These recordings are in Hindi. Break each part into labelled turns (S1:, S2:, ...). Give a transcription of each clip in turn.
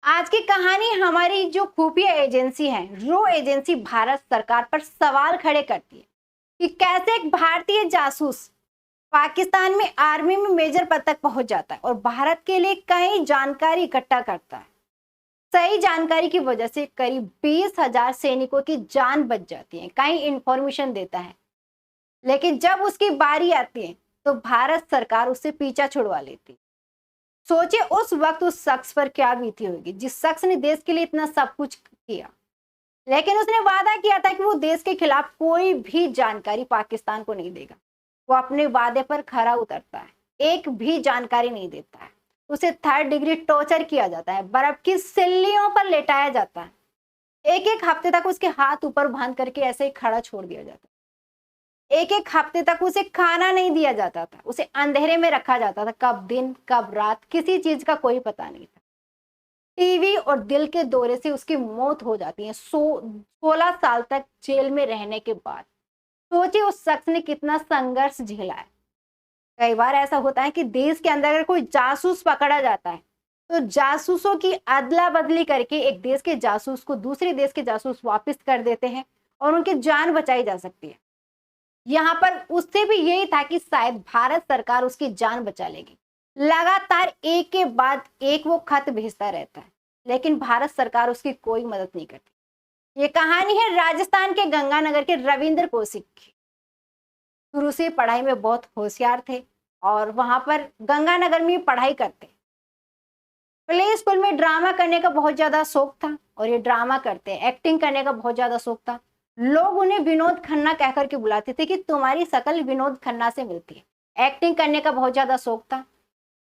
S1: आज की कहानी हमारी जो खुफिया एजेंसी है, रो एजेंसी भारत सरकार पर सवाल खड़े करती है कि कैसे एक भारतीय जासूस पाकिस्तान में आर्मी में मेजर पद तक पहुंच जाता है और भारत के लिए कई जानकारी इकट्ठा करता है। सही जानकारी की वजह से करीब 20,000 सैनिकों की जान बच जाती है, कई इंफॉर्मेशन देता है। लेकिन जब उसकी बारी आती है तो भारत सरकार उससे पीछा छुड़वा लेती है। सोचिए उस वक्त उस शख्स पर क्या बीती होगी, जिस शख्स ने देश के लिए इतना सब कुछ किया, लेकिन उसने वादा किया था कि वो देश के खिलाफ कोई भी जानकारी पाकिस्तान को नहीं देगा। वो अपने वादे पर खरा उतरता है, एक भी जानकारी नहीं देता है। उसे 3rd डिग्री टॉर्चर किया जाता है, बर्फ की सिल्लियों पर लेटाया जाता है। एक एक हफ्ते तक उसके हाथ ऊपर बांध करके ऐसे ही खड़ा छोड़ दिया जाता है। एक एक हफ्ते तक उसे खाना नहीं दिया जाता था, उसे अंधेरे में रखा जाता था। कब दिन कब रात किसी चीज का कोई पता नहीं था। टीवी और दिल के दौरे से उसकी मौत हो जाती है 16 साल तक जेल में रहने के बाद। सोचिए उस शख्स ने कितना संघर्ष झेला है। कई बार ऐसा होता है कि देश के अंदर अगर कोई जासूस पकड़ा जाता है तो जासूसों की अदला बदली करके एक देश के जासूस को दूसरे देश के जासूस वापस कर देते हैं और उनकी जान बचाई जा सकती है। यहाँ पर उससे भी यही था कि शायद भारत सरकार उसकी जान बचा लेगी। लगातार एक के बाद एक वो खत भेजता रहता है, लेकिन भारत सरकार उसकी कोई मदद नहीं करती। ये कहानी है राजस्थान के गंगानगर के रविंद्र कौशिक की। शुरू से पढ़ाई में बहुत होशियार थे और वहां पर गंगानगर में पढ़ाई करते। प्ले स्कूल में ड्रामा करने का बहुत ज्यादा शौक था और ये ड्रामा करते, एक्टिंग करने का बहुत ज्यादा शौक था। लोग उन्हें विनोद खन्ना कहकर के बुलाते थे कि तुम्हारी शकल विनोद खन्ना से मिलती है। एक्टिंग करने का बहुत ज्यादा शौक था।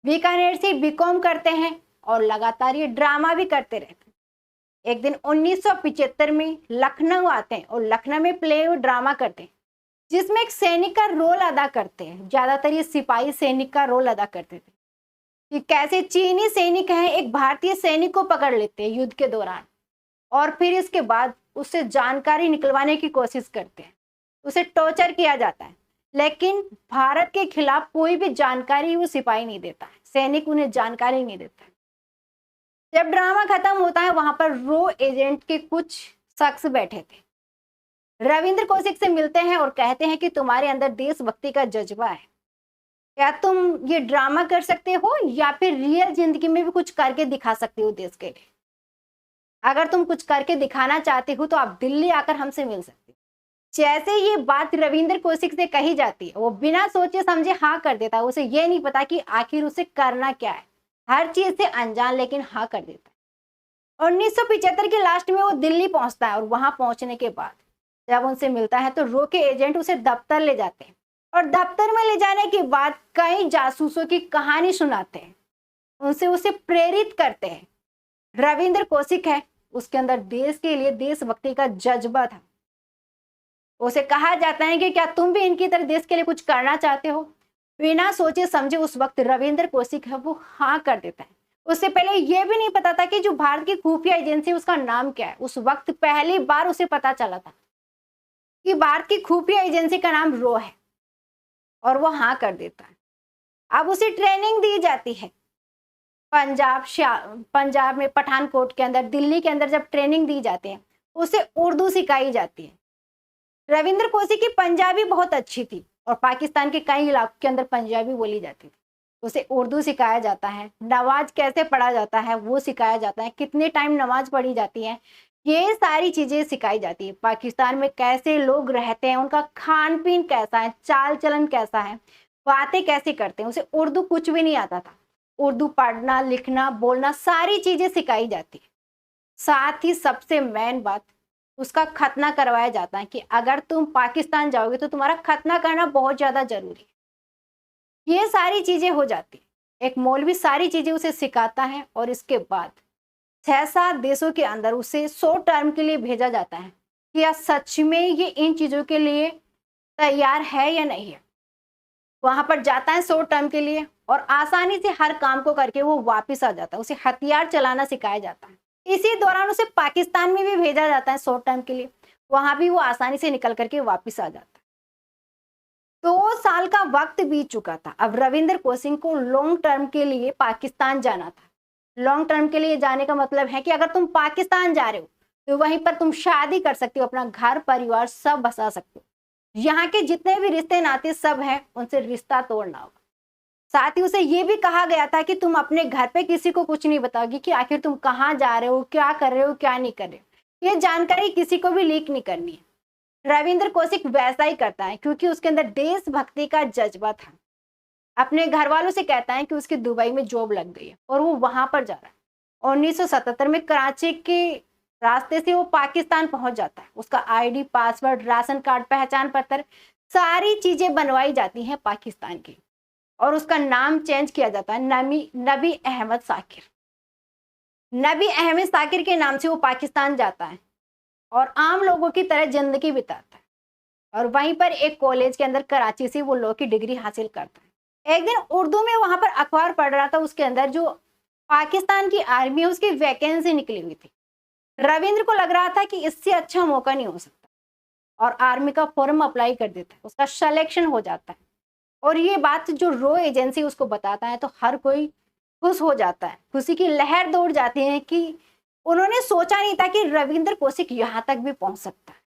S1: बीकानेर से बीकॉम करते हैं और लगातार ये ड्रामा भी करते रहते हैं। एक दिन 1975 में लखनऊ आते हैं और लखनऊ में प्ले और ड्रामा करते हैं, जिसमें एक सैनिक का रोल अदा करते हैं। ज्यादातर ये सिपाही सैनिक का रोल अदा करते थे कि कैसे चीनी सैनिक हैं एक भारतीय सैनिक को पकड़ लेते हैं युद्ध के दौरान और फिर इसके बाद उससे जानकारी निकलवाने की कोशिश करते हैं। उसे टॉर्चर किया जाता है, लेकिन भारत के खिलाफ कोई भी जानकारी वो सिपाही नहीं देता है, सैनिक उन्हें जानकारी नहीं देता है। जब ड्रामा खत्म होता है वहां पर रो एजेंट के कुछ शख्स बैठे थे, रविंद्र कौशिक से मिलते हैं और कहते हैं कि तुम्हारे अंदर देशभक्ति का जज्बा है, क्या तुम ये ड्रामा कर सकते हो या फिर रियल जिंदगी में भी कुछ करके दिखा सकते हो देश के लिए। अगर तुम कुछ करके दिखाना चाहते हो तो आप दिल्ली आकर हमसे मिल सकते हो। जैसे ये बात रविंद्र कौशिक से कही जाती है, वो बिना सोचे समझे हाँ कर देता है। उसे ये नहीं पता कि आखिर उसे करना क्या है, हर चीज से अनजान, लेकिन हाँ कर देता है। 1975 के लास्ट में वो दिल्ली पहुंचता है और वहां पहुंचने के बाद जब उनसे मिलता है तो रो के एजेंट उसे दफ्तर ले जाते हैं और दफ्तर में ले जाने के बाद कई जासूसों की कहानी सुनाते हैं, उनसे उसे प्रेरित करते हैं। रविंद्र कौशिक है, उसके अंदर देश के लिए देशभक्ति का जज्बा था। उसे कहा जाता है कि क्या तुम भी इनकी तरह देश के लिए कुछ करना चाहते हो। बिना सोचे समझे उस वक्त रविंद्र कौशिक है वो हाँ कर देता है। उससे पहले यह भी नहीं पता था कि जो भारत की खुफिया एजेंसी उसका नाम क्या है। उस वक्त पहली बार उसे पता चला था कि भारत की खुफिया एजेंसी का नाम रो है और वो हाँ कर देता है। अब उसे ट्रेनिंग दी जाती है पंजाब में पठानकोट के अंदर, दिल्ली के अंदर जब ट्रेनिंग दी जाती है उसे उर्दू सिखाई जाती है। रविंद्र कौशिक की पंजाबी बहुत अच्छी थी और पाकिस्तान के कई इलाकों के अंदर पंजाबी बोली जाती थी। उसे उर्दू सिखाया जाता है, नमाज कैसे पढ़ा जाता है वो सिखाया जाता है, कितने टाइम नमाज पढ़ी जाती है, ये सारी चीजें सिखाई जाती है। पाकिस्तान में कैसे लोग रहते हैं, उनका खान पीन कैसा है, चाल चलन कैसा है, बातें कैसे करते हैं। उसे उर्दू कुछ भी नहीं आता था। उर्दू पढ़ना लिखना बोलना सारी चीजें सिखाई जाती है। साथ ही सबसे मेन बात, उसका खतना करवाया जाता है कि अगर तुम पाकिस्तान जाओगे तो तुम्हारा खतना करना बहुत ज्यादा जरूरी है। ये सारी चीजें हो जाती है। एक मौलवी सारी चीजें उसे सिखाता है और इसके बाद 6-7 देशों के अंदर उसे 100 टर्म के लिए भेजा जाता है कि या सच में ये इन चीजों के लिए तैयार है या नहीं है। वहां पर जाता है 100 टर्म के लिए और आसानी से हर काम को करके वो वापस आ जाता है। उसे हथियार चलाना सिखाया जाता है। इसी दौरान उसे पाकिस्तान में भी भेजा जाता है 100 टर्म के लिए, वहां भी वो आसानी से निकल करके वापस आ जाता है। 2 साल का वक्त बीत चुका था। अब रविंद्र कौशिक को लॉन्ग टर्म के लिए पाकिस्तान जाना था। लॉन्ग टर्म के लिए जाने का मतलब है कि अगर तुम पाकिस्तान जा रहे हो तो वहीं पर तुम शादी कर सकते हो, अपना घर परिवार सब बसा सकते हो। यहाँ के जितने भी रिश्ते नाते सब हैं उनसे रिश्ता तोड़ना होगा। साथ ही उसे ये भी कहा गया था कि तुम अपने घर पे किसी को कुछ नहीं बताओगी कि आखिर तुम कहाँ जा रहे हो, क्या कर रहे हो, क्या नहीं कर रहे हो। ये जानकारी किसी को भी लीक नहीं करनी है। रविंद्र कौशिक वैसा ही करता है क्योंकि उसके अंदर देशभक्ति का जज्बा था। अपने घर वालों से कहता है कि उसकी दुबई में जॉब लग गई है और वो वहां पर जा रहा है। 1977 में कराची के रास्ते से वो पाकिस्तान पहुंच जाता है। उसका आईडी, पासवर्ड, राशन कार्ड, पहचान पत्र, सारी चीजें बनवाई जाती हैं पाकिस्तान की और उसका नाम चेंज किया जाता है नबी अहमद साकिर। नबी अहमद साकिर के नाम से वो पाकिस्तान जाता है और आम लोगों की तरह जिंदगी बिताता है और वहीं पर एक कॉलेज के अंदर कराची से वो लॉ की डिग्री हासिल करता है। एक दिन उर्दू में वहां पर अखबार पढ़ रहा था, उसके अंदर जो पाकिस्तान की आर्मी है उसकी वैकेंसी निकली हुई थी। रविंद्र को लग रहा था कि इससे अच्छा मौका नहीं हो सकता और आर्मी का फॉर्म अप्लाई कर देता है। उसका सिलेक्शन हो जाता है और ये बात जो रो एजेंसी उसको बताता है तो हर कोई खुश हो जाता है, खुशी की लहर दौड़ जाती है कि उन्होंने सोचा नहीं था कि रविंद्र कौशिक यहाँ तक भी पहुंच सकता है।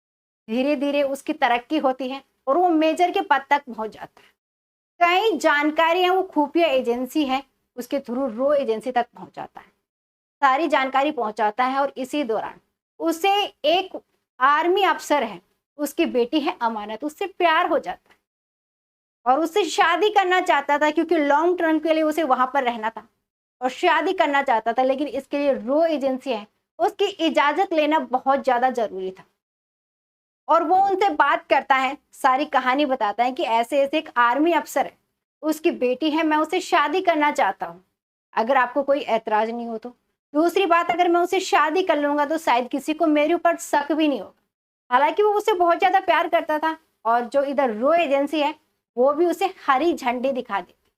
S1: धीरे धीरे उसकी तरक्की होती है और वो मेजर के पद तक पहुंच जाता है। कई जानकारी है वो खुफिया एजेंसी है उसके थ्रू रो एजेंसी तक पहुंचाता है, सारी जानकारी पहुंचाता है और इसी दौरान उसे एक आर्मी अफसर है, उसकी बेटी है अमानत, उससे प्यार हो जाता है और उससे शादी करना चाहता था क्योंकि लॉन्ग टर्म के लिए उसे वहां पर रहना था और शादी करना चाहता था। लेकिन इसके लिए रो एजेंसी है उसकी इजाजत लेना बहुत ज्यादा जरूरी था और वो उनसे बात करता है, सारी कहानी बताता है कि ऐसे ऐसे एक आर्मी अफसर है, उसकी बेटी है, मैं उसे शादी करना चाहता हूँ, अगर आपको कोई ऐतराज नहीं हो तो। दूसरी बात, अगर मैं उसे शादी कर लूंगा तो शायद किसी को मेरे ऊपर शक भी नहीं होगा। हालांकि वो उसे बहुत ज्यादा प्यार करता था और जो इधर रो एजेंसी है वो भी उसे हरी झंडी दिखा देती।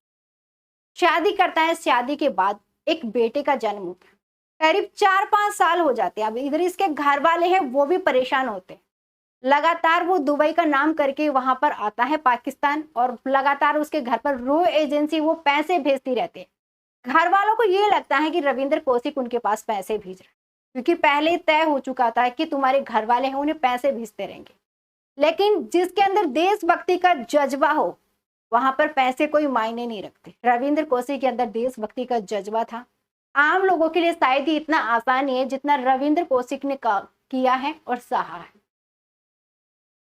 S1: शादी करता है, शादी के बाद एक बेटे का जन्म होता है। करीब 4-5 साल हो जाते हैं। अब इधर इसके घर वाले हैं वो भी परेशान होते हैं। लगातार वो दुबई का नाम करके वहां पर आता है पाकिस्तान और लगातार उसके घर पर रो एजेंसी वो पैसे भेजती रहती है। घर वालों को ये लगता है कि रविंद्र कौशिक उनके पास पैसे भेज रहा है क्योंकि पहले तय हो चुका था कि तुम्हारे घर वाले हैं उन्हें पैसे भेजते रहेंगे। लेकिन जिसके अंदर देशभक्ति का जज्बा हो वहां पर पैसे कोई मायने नहीं रखते। रविंद्र कौशिक के अंदर देशभक्ति का जज्बा था। आम लोगों के लिए शायद ही इतना आसान नहीं है जितना रविंद्र कौशिक ने किया है और सहा है।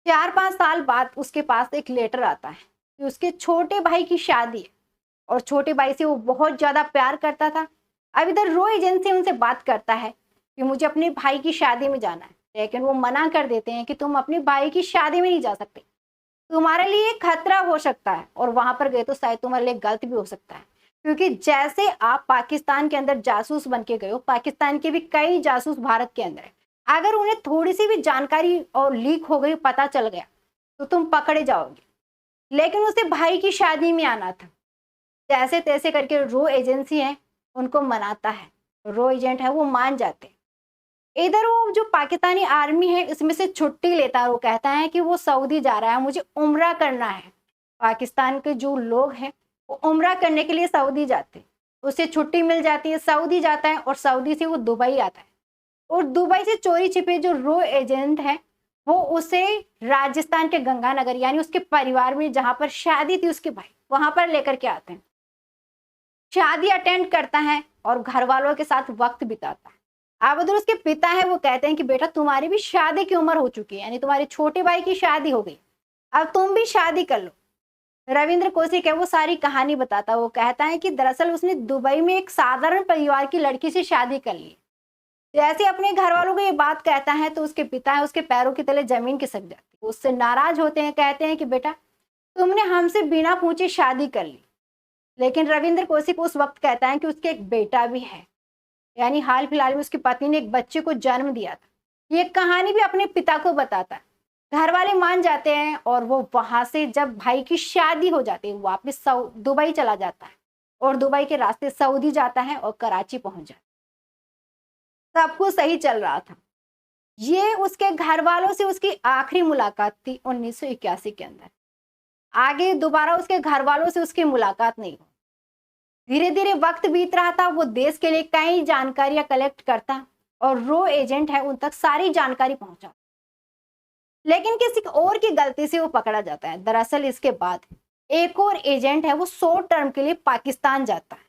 S1: 4-5 साल बाद उसके पास एक लेटर आता है कि उसके छोटे भाई की शादी है और छोटे भाई से वो बहुत ज्यादा प्यार करता था। अब इधर रो एजेंसी उनसे बात करता है कि मुझे अपने भाई की शादी में जाना है, लेकिन वो मना कर देते हैं कि तुम अपने भाई की शादी में नहीं जा सकते, तुम्हारे लिए खतरा हो सकता है और वहां पर गए तो शायद तुम्हारे लिए गलत भी हो सकता है क्योंकि जैसे आप पाकिस्तान के अंदर जासूस बन के गए हो, पाकिस्तान के भी कई जासूस भारत के अंदर है। अगर उन्हें थोड़ी सी भी जानकारी और लीक हो गई, पता चल गया तो तुम पकड़े जाओगे। लेकिन उसे भाई की शादी में आना था। जैसे तैसे करके रो एजेंसी है उनको मनाता है, रो एजेंट है वो मान जाते हैं। इधर वो जो पाकिस्तानी आर्मी है इसमें से छुट्टी लेता है। वो कहता है कि वो सऊदी जा रहा है, मुझे उम्रा करना है। पाकिस्तान के जो लोग हैं वो उम्रा करने के लिए सऊदी जाते हैं, उसे छुट्टी मिल जाती है, सऊदी जाता है और सऊदी से वो दुबई आता है और दुबई से चोरी छिपे जो रो एजेंट है वो उसे राजस्थान के गंगानगर यानी उसके परिवार में जहां पर शादी थी उसके भाई वहां पर लेकर के आते हैं। शादी अटेंड करता है और घर वालों के साथ वक्त बिताता है। अब उधर उसके पिता है वो कहते हैं कि बेटा तुम्हारी भी शादी की उम्र हो चुकी है, यानी तुम्हारे छोटे भाई की शादी हो गई, अब तुम भी शादी कर लो। रविंद्र कौशिक है वो सारी कहानी बताता है। वो कहता है कि दरअसल उसने दुबई में एक साधारण परिवार की लड़की से शादी कर ली। जैसे अपने घर वालों को ये बात कहता है तो उसके पिता है उसके पैरों के तले जमीन खिसक जाती है, उससे नाराज होते हैं, कहते हैं कि बेटा तुमने हमसे बिना पूछे शादी कर ली। लेकिन रविंद्र कौशिक उस वक्त कहता है कि उसके एक बेटा भी है, यानी हाल फिलहाल में उसकी पत्नी ने एक बच्चे को जन्म दिया था। ये कहानी भी अपने पिता को बताता है। घर वाले मान जाते हैं और वो वहां से जब भाई की शादी हो जाती है वापस दुबई चला जाता है और दुबई के रास्ते सऊदी जाता है और कराची पहुंच जाता है। सब कुछ सही चल रहा था। ये उसके घर वालों से उसकी आखिरी मुलाकात थी 1981 के अंदर। आगे दोबारा उसके घर वालों से उसकी मुलाकात नहीं हुई। धीरे धीरे वक्त बीत रहा था, वो देश के लिए कई जानकारियां कलेक्ट करता और रो एजेंट है उन तक सारी जानकारी पहुंचा। लेकिन किसी और की गलती से वो पकड़ा जाता है। दरअसल इसके बाद एक और एजेंट है, वो शॉर्ट टर्म के लिए पाकिस्तान जाता है,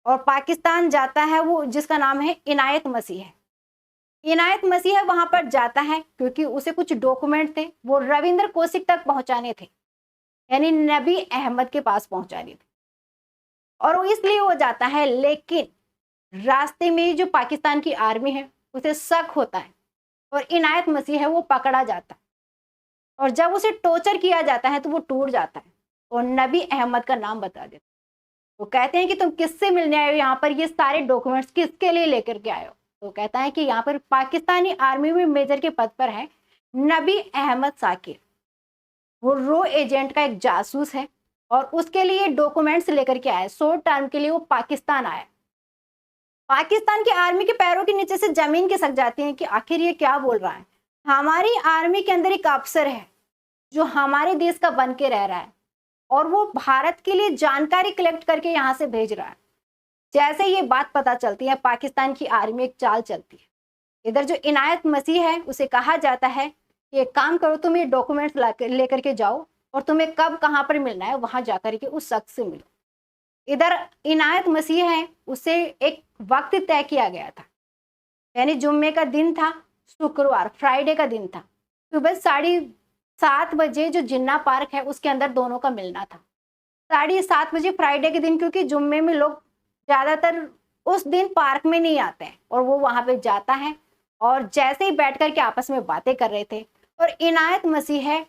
S1: और पाकिस्तान जाता है वो जिसका नाम है इनायत मसीह है। इनायत मसीह वहां पर जाता है क्योंकि उसे कुछ डॉक्यूमेंट थे वो रविंद्र कौशिक तक पहुंचाने थे, यानी नबी अहमद के पास पहुंचाने थे, और वो इसलिए वो जाता है। लेकिन रास्ते में जो पाकिस्तान की आर्मी है उसे शक होता है और इनायत मसीह है वो पकड़ा जाता है, और जब उसे टॉर्चर किया जाता है तो वो टूट जाता है और नबी अहमद का नाम बता देता है। वो कहते हैं कि तुम किससे मिलने आए हो यहाँ पर, ये सारे डॉक्यूमेंट्स किसके लिए लेकर के आए हो? तो कहता है कि यहाँ पर पाकिस्तानी आर्मी में मेजर के पद पर है नबी अहमद साकिर, वो रो एजेंट का एक जासूस है और उसके लिए डॉक्यूमेंट्स लेकर के आया। शॉर्ट टर्म के लिए वो पाकिस्तान आया। पाकिस्तान की आर्मी के पैरों के नीचे से जमीन खिसक जाती है कि आखिर ये क्या बोल रहा है। हमारी आर्मी के अंदर एक अफसर है जो हमारे देश का बन के रह रहा है और वो भारत के लिए जानकारी कलेक्ट करके यहाँ से भेज रहा है। जैसे ये बात पता चलती है, पाकिस्तान की आर्मी एक चाल चलती है। इधर जो इनायत मसीह है उसे कहा जाता है कि एक काम करो, तुम ये डॉक्यूमेंट्स लेकर के जाओ और तुम्हें कब कहाँ पर मिलना है वहां जाकर के उस शख्स से मिलो। इधर इनायत मसीह है, उसे एक वक्त तय किया गया था, यानी जुम्मे का दिन था, शुक्रवार फ्राइडे का दिन था, सुबह 7:30 जो जिन्ना पार्क है उसके अंदर दोनों का मिलना था। 7:30 फ्राइडे के दिन, क्योंकि जुम्मे में लोग ज्यादातर उस दिन पार्क में नहीं आते हैं, और वो वहां पे जाता है और जैसे ही बैठ करके आपस में बातें कर रहे थे और इनायत मसीह है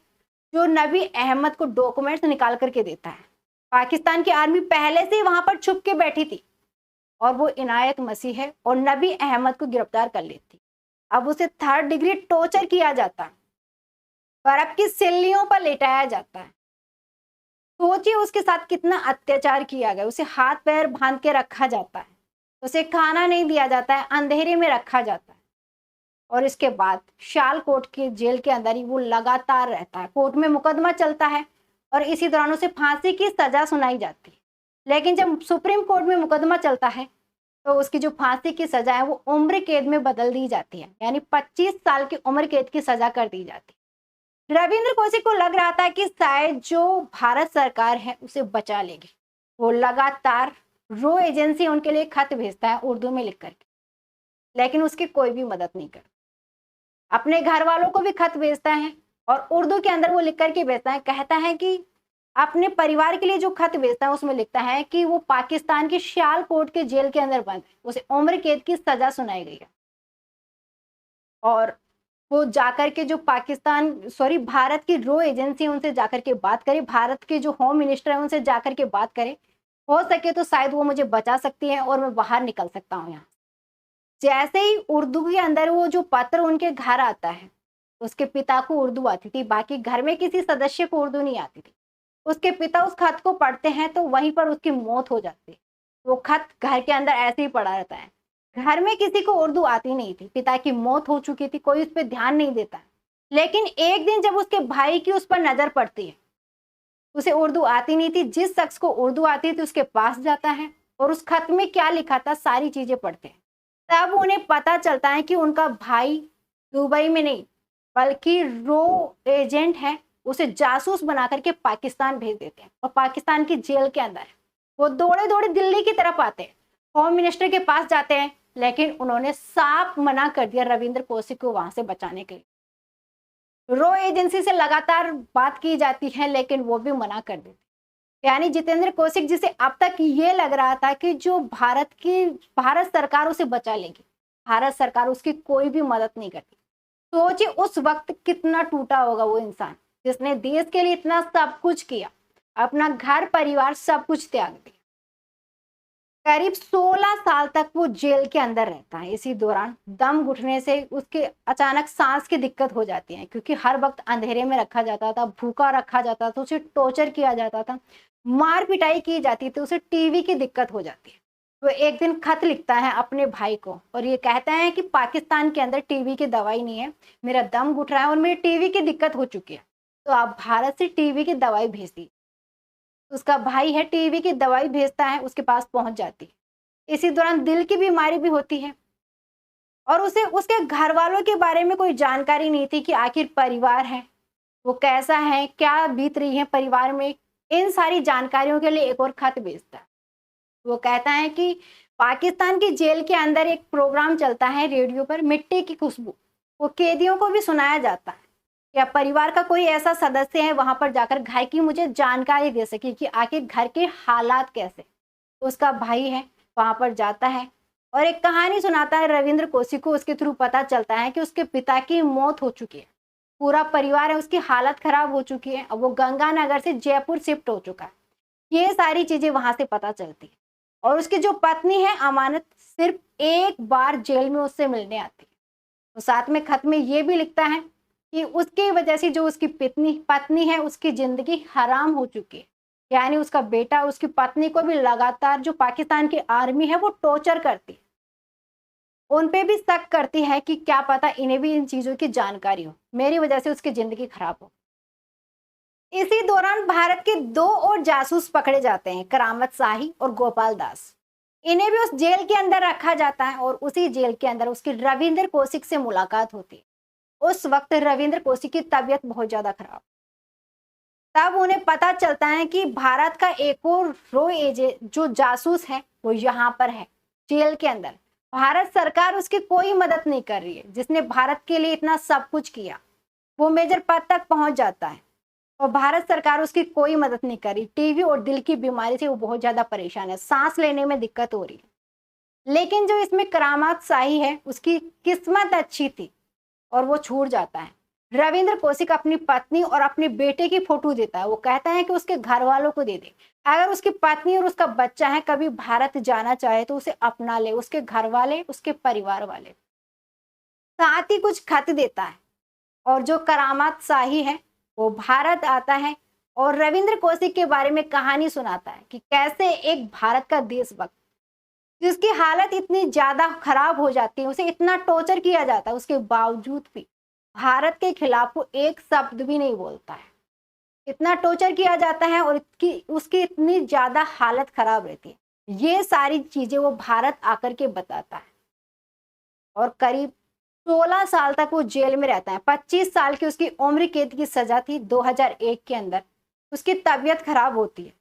S1: जो नबी अहमद को डॉक्यूमेंट्स निकाल करके देता है। पाकिस्तान की आर्मी पहले से ही वहां पर छुप के बैठी थी और वो इनायत मसीह है और नबी अहमद को गिरफ्तार कर लेती। अब उसे 3rd डिग्री टॉर्चर किया जाता है, बर्फ की सिल्लियों पर लेटाया जाता है। सोचिए उसके साथ कितना अत्याचार किया गया। उसे हाथ पैर बांध के रखा जाता है, उसे खाना नहीं दिया जाता है, अंधेरे में रखा जाता है, और इसके बाद शालकोट के जेल के अंदर ही वो लगातार रहता है। कोर्ट में मुकदमा चलता है और इसी दौरान उसे फांसी की सजा सुनाई जाती है। लेकिन जब सुप्रीम कोर्ट में मुकदमा चलता है तो उसकी जो फांसी की सजा है वो उम्र कैद में बदल दी जाती है, यानी 25 साल की उम्र कैद की सजा कर दी जाती है। रविंद्र कौशिक को लग रहा था कि शायद जो भारत सरकार है उसे बचा लेगी। वो लगातार रो एजेंसी उनके लिए खत भेजता है उर्दू में लिख करके, लेकिन उसकी कोई भी मदद नहीं करता। अपने घर वालों को भी खत भेजता है और उर्दू के अंदर वो लिख करके भेजता है। कहता है कि अपने परिवार के लिए जो खत भेजता है उसमें लिखता है कि वो पाकिस्तान के सियालकोट के जेल के अंदर बंद है, उसे उम्र कैद की सजा सुनाई गई है, और वो जाकर के जो भारत की रो एजेंसी है उनसे जाकर के बात करे, भारत के जो होम मिनिस्टर है उनसे जाकर के बात करे, हो सके तो शायद वो मुझे बचा सकती है और मैं बाहर निकल सकता हूँ यहाँ। जैसे ही उर्दू के अंदर वो जो पत्र उनके घर आता है, उसके पिता को उर्दू आती थी, बाकी घर में किसी सदस्य को उर्दू नहीं आती थी। उसके पिता उस खत को पढ़ते हैं तो वहीं पर उसकी मौत हो जाती है। वो खत घर के अंदर ऐसे ही पड़ा रहता है। घर में किसी को उर्दू आती नहीं थी, पिता की मौत हो चुकी थी, कोई उस पर ध्यान नहीं देता। लेकिन एक दिन जब उसके भाई की उस पर नजर पड़ती है, उसे उर्दू आती नहीं थी, जिस शख्स को उर्दू आती थी उसके पास जाता है और उस खत में क्या लिखा था सारी चीजें पढ़ते हैं। तब उन्हें पता चलता है कि उनका भाई दुबई में नहीं बल्कि रो एजेंट है, उसे जासूस बना करके पाकिस्तान भेज देते हैं और पाकिस्तान की जेल के अंदर वो दौड़े दौड़े दिल्ली की तरफ आते हैं, होम मिनिस्टर के पास जाते हैं, लेकिन उन्होंने साफ मना कर दिया रविंद्र कौशिक को वहां से बचाने के लिए। रो एजेंसी से लगातार बात की जाती है लेकिन वो भी मना कर देते। यानी जितेंद्र कौशिक, जिसे अब तक ये लग रहा था कि जो भारत सरकार उसे बचा लेगी, भारत सरकार उसकी कोई भी मदद नहीं करती। सोचिए उस वक्त कितना टूटा होगा वो इंसान जिसने देश के लिए इतना सब कुछ किया, अपना घर परिवार सब कुछ त्याग दिया। करीब 16 साल तक वो जेल के अंदर रहता है। इसी दौरान दम घुटने से उसके अचानक सांस की दिक्कत हो जाती है, क्योंकि हर वक्त अंधेरे में रखा जाता था, भूखा रखा जाता था, उसे टॉर्चर किया जाता था, मार पिटाई की जाती थी, उसे टीवी की दिक्कत हो जाती है। वो एक दिन खत लिखता है अपने भाई को और ये कहता है कि पाकिस्तान के अंदर टीवी की दवाई नहीं है, मेरा दम घुट रहा है और मेरी टीवी की दिक्कत हो चुकी है, तो आप भारत से टीवी की दवाई भेज दी। उसका भाई है, टीबी की दवाई भेजता है, उसके पास पहुंच जाती है। इसी दौरान दिल की बीमारी भी होती है और उसे उसके घर वालों के बारे में कोई जानकारी नहीं थी कि आखिर परिवार है वो कैसा है, क्या बीत रही है परिवार में। इन सारी जानकारियों के लिए एक और खत भेजता है। वो कहता है कि पाकिस्तान की जेल के अंदर एक प्रोग्राम चलता है रेडियो पर, मिट्टी की खुशबू। वो कैदियों को भी सुनाया जाता है या परिवार का कोई ऐसा सदस्य है वहां पर जाकर घर की मुझे जानकारी दे सके कि आखिर घर के हालात कैसे। उसका भाई है, वहां पर जाता है और एक कहानी सुनाता है रविंद्र कोशी को। उसके थ्रू पता चलता है कि उसके पिता की मौत हो चुकी है, पूरा परिवार है उसकी हालत खराब हो चुकी है, अब वो गंगानगर से जयपुर शिफ्ट हो चुका है। ये सारी चीजें वहां से पता चलती है। और उसकी जो पत्नी है अमानत, सिर्फ एक बार जेल में उससे मिलने आती है। तो साथ में खत में ये भी लिखता है कि उसकी वजह से जो उसकी पत्नी है उसकी जिंदगी हराम हो चुकी है। यानी उसका बेटा उसकी पत्नी को भी लगातार जो पाकिस्तान की आर्मी है वो टॉर्चर करती है, उन पे भी शक करती है कि क्या पता इन्हें भी इन चीजों की जानकारी हो, मेरी वजह से उसकी जिंदगी खराब हो। इसी दौरान भारत के 2 और जासूस पकड़े जाते हैं, करामत शाही और गोपाल दास। इन्हें भी उस जेल के अंदर रखा जाता है और उसी जेल के अंदर उसकी रविंद्र कौशिक से मुलाकात होती है। उस वक्त रविंद्र कौशिक की तबीयत बहुत ज्यादा खराब। तब उन्हें पता चलता है कि भारत का एक और रो एजेंट जो जासूस है वो यहाँ पर है जेल के अंदर। भारत सरकार उसकी कोई मदद नहीं कर रही है, जिसने भारत के लिए इतना सब कुछ किया। वो मेजर पद तक पहुंच जाता है और भारत सरकार उसकी कोई मदद नहीं कर रही। टीबी और दिल की बीमारी से वो बहुत ज्यादा परेशान है, सांस लेने में दिक्कत हो रही है। लेकिन जो इसमें करामात शाही है उसकी किस्मत अच्छी थी और वो छूट जाता है। रविंद्र कौशिक अपनी पत्नी और अपने बेटे की फोटो देता है। वो कहता है कि उसके घर वालों को दे दे, अगर उसकी पत्नी और उसका बच्चा है कभी भारत जाना चाहे तो उसे अपना ले, उसके घर वाले उसके परिवार वाले। साथ ही कुछ खत देता है और जो करामात शाही है वो भारत आता है और रविंद्र कौशिक के बारे में कहानी सुनाता है कि कैसे एक भारत का देशभक्त जिसकी हालत इतनी ज्यादा खराब हो जाती है, उसे इतना टॉर्चर किया जाता है, उसके बावजूद भी भारत के खिलाफ वो एक शब्द भी नहीं बोलता है। इतना टॉर्चर किया जाता है और उसकी इतनी ज्यादा हालत खराब रहती है। ये सारी चीजें वो भारत आकर के बताता है और करीब 16 साल तक वो जेल में रहता है। 25 साल की उसकी उम्र कैद की सजा थी। 2001 के अंदर उसकी तबीयत खराब होती है।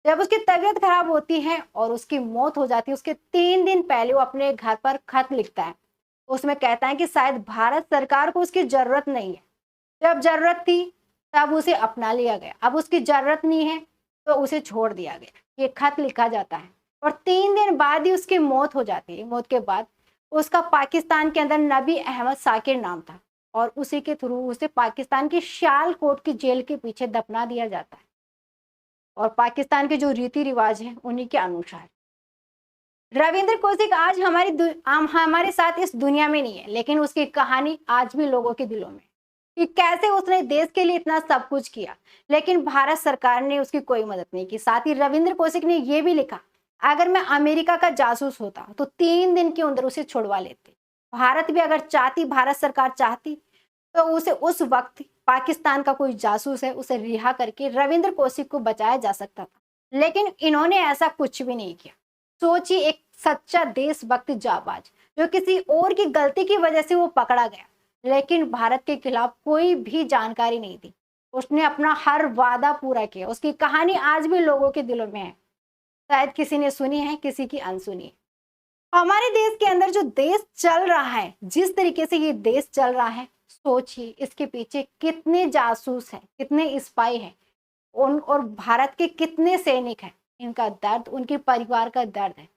S1: जब उसकी तबीयत खराब होती है और उसकी मौत हो जाती है, उसके 3 दिन पहले वो अपने घर पर खत लिखता है। उसमें कहता है कि शायद भारत सरकार को उसकी जरूरत नहीं है, जब जरूरत थी तब उसे अपना लिया गया, अब उसकी जरूरत नहीं है तो उसे छोड़ दिया गया। ये खत लिखा जाता है और 3 दिन बाद ही उसकी मौत हो जाती है। मौत के बाद उसका पाकिस्तान के अंदर नबी अहमद साकिर नाम था और उसी के थ्रू उसे पाकिस्तान की सियालकोट की जेल के पीछे दफना दिया जाता है और पाकिस्तान के जो रीति रिवाज हैं उन्हीं के अनुसार। रविंद्र कौशिक आज हमारे साथ इस दुनिया में नहीं है, लेकिन उसकी कहानी आज भी लोगों के दिलों में कि कैसे उसने देश के लिए इतना सब कुछ किया, लेकिन भारत सरकार ने उसकी कोई मदद नहीं की। साथ ही रविंद्र कौशिक ने यह भी लिखा, अगर मैं अमेरिका का जासूस होता तो 3 दिन के अंदर उसे छुड़वा लेते। भारत भी अगर चाहती, भारत सरकार चाहती तो उसे उस वक्त पाकिस्तान का कोई जासूस है उसे रिहा करके रविंद्र कौशिक को बचाया जा सकता था, लेकिन इन्होंने ऐसा कुछ भी नहीं किया। सोचिए, एक सच्चा देशभक्त जाबाज जो किसी और की गलती की वजह से वो पकड़ा गया, लेकिन भारत के खिलाफ कोई भी जानकारी नहीं थी। उसने अपना हर वादा पूरा किया। उसकी कहानी आज भी लोगों के दिलों में है। शायद किसी ने सुनी है, किसी की अनसुनी है। हमारे देश के अंदर जो देश चल रहा है, जिस तरीके से ये देश चल रहा है, सोचिए इसके पीछे कितने जासूस हैं, कितने स्पाई हैं, और भारत के कितने सैनिक हैं। इनका दर्द उनके परिवार का दर्द है,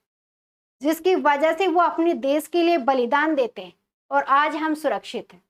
S1: जिसकी वजह से वो अपने देश के लिए बलिदान देते हैं और आज हम सुरक्षित हैं।